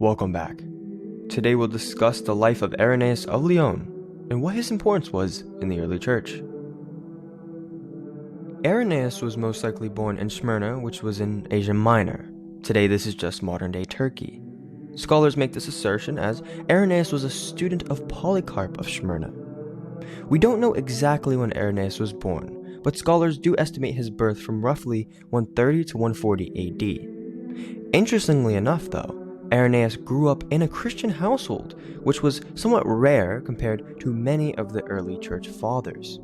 Welcome back. Today we'll discuss the life of Irenaeus of Lyon and what his importance was in the early church. Irenaeus was most likely born in Smyrna, which was in Asia Minor. Today this is just modern-day Turkey. Scholars make this assertion as Irenaeus was a student of Polycarp of Smyrna. We don't know exactly when Irenaeus was born, but scholars do estimate his birth from roughly 130 to 140 AD. Interestingly enough though, Irenaeus grew up in a Christian household, which was somewhat rare compared to many of the early church fathers.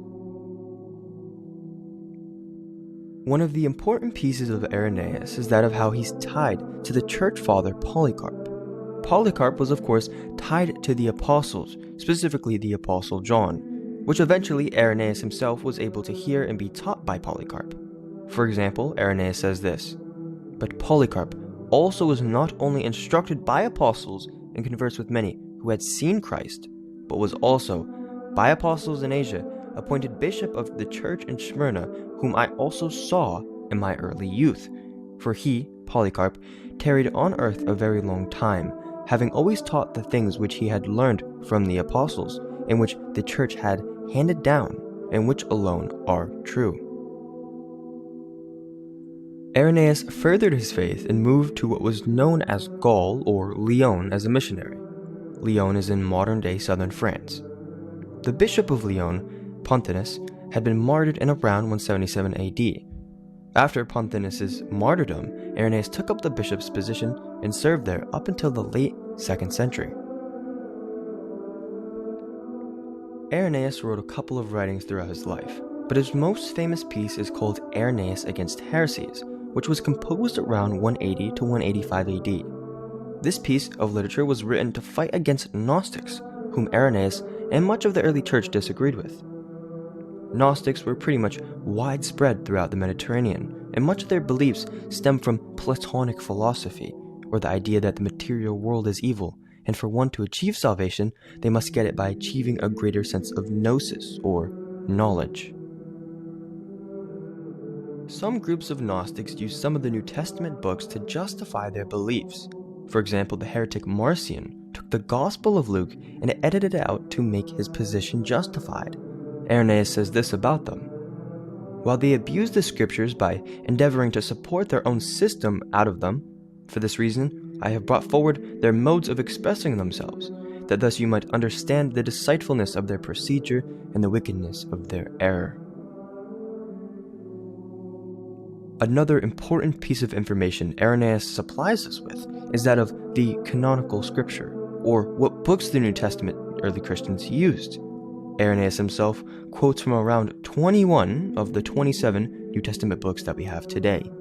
One of the important pieces of Irenaeus is that of how he's tied to the church father Polycarp. Polycarp was of course tied to the apostles, specifically the apostle John, which eventually Irenaeus himself was able to hear and be taught by Polycarp. For example, Irenaeus says this, "But Polycarp also was not only instructed by apostles and conversed with many who had seen Christ, but was also, by apostles in Asia, appointed bishop of the church in Smyrna, whom I also saw in my early youth. For he, Polycarp, tarried on earth a very long time, having always taught the things which he had learned from the apostles, and which the church had handed down, and which alone are true." Irenaeus furthered his faith and moved to what was known as Gaul or Lyon as a missionary. Lyon is in modern-day southern France. The bishop of Lyon, Pontanus, had been martyred in around 177 AD. After Pontanus' martyrdom, Irenaeus took up the bishop's position and served there up until the late 2nd century. Irenaeus wrote a couple of writings throughout his life, but his most famous piece is called Irenaeus Against Heresies, which was composed around 180 to 185 AD. This piece of literature was written to fight against Gnostics, whom Irenaeus and much of the early church disagreed with. Gnostics were pretty much widespread throughout the Mediterranean, and much of their beliefs stem from Platonic philosophy, or the idea that the material world is evil, and for one to achieve salvation, they must get it by achieving a greater sense of gnosis, or knowledge. Some groups of Gnostics used some of the New Testament books to justify their beliefs. For example, the Heretic Martians took the Gospel of Luke and edited it out to make his position justified. Irenaeus says this about them: "While they abuse the scriptures by endeavoring to support their own system out of them, for this reason I have brought forward their modes of expressing themselves, that thus you might understand the deceitfulness of their procedure and the wickedness of their error." Another important piece of information Irenaeus supplies us with is that of the Canonical Scripture, or what books the New Testament early Christians used. Irenaeus himself quotes from around 21 of the 27 New Testament books that we have today.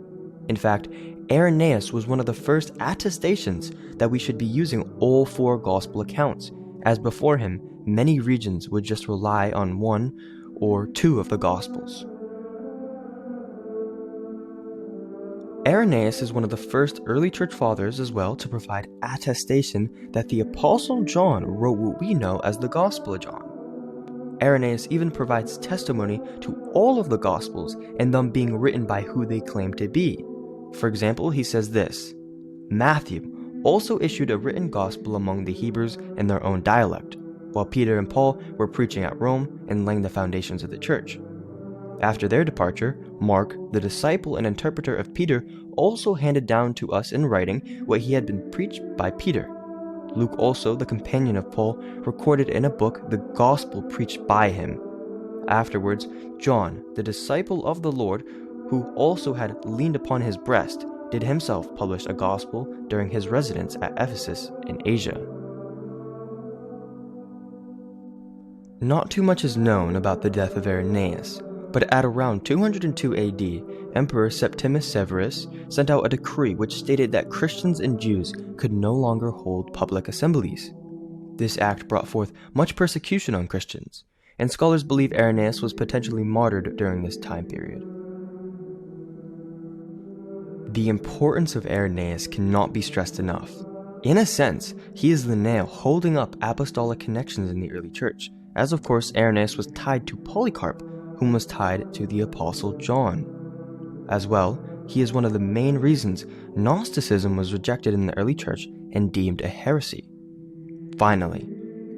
In fact, Irenaeus was one of the first attestations that we should be using all 4 gospel accounts, as before him, many regions would just rely on 1 or 2 of the gospels. Irenaeus is one of the first early church fathers as well to provide attestation that the Apostle John wrote what we know as the Gospel of John. Irenaeus even provides testimony to all of the Gospels and them being written by who they claim to be. For example, he says this: "Matthew also issued a written gospel among the Hebrews in their own dialect, while Peter and Paul were preaching at Rome and laying the foundations of the church. After their departure, Mark, the disciple and interpreter of Peter, also handed down to us in writing what he had been preached by Peter. Luke also, the companion of Paul, recorded in a book the gospel preached by him. Afterwards, John, the disciple of the Lord, who also had leaned upon his breast, did himself publish a gospel during his residence at Ephesus in Asia." Not too much is known about the death of Irenaeus, but at around 202 AD, Emperor Septimus Severus sent out a decree which stated that Christians and Jews could no longer hold public assemblies. This act brought forth much persecution on Christians, and scholars believe Irenaeus was potentially martyred during this time period. The importance of Irenaeus cannot be stressed enough. In a sense, he is the nail holding up apostolic connections in the early church, as of course Irenaeus was tied to Polycarp, whom was tied to the Apostle John. As well, he is one of the main reasons Gnosticism was rejected in the early church and deemed a heresy. Finally,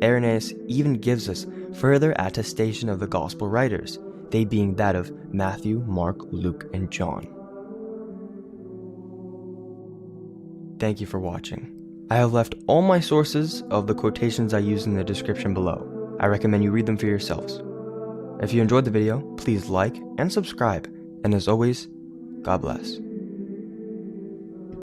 Irenaeus even gives us further attestation of the Gospel writers, they being that of Matthew, Mark, Luke, and John. Thank you for watching. I have left all my sources of the quotations I use in the description below. I recommend you read them for yourselves. If you enjoyed the video, please like and subscribe, and as always, God bless.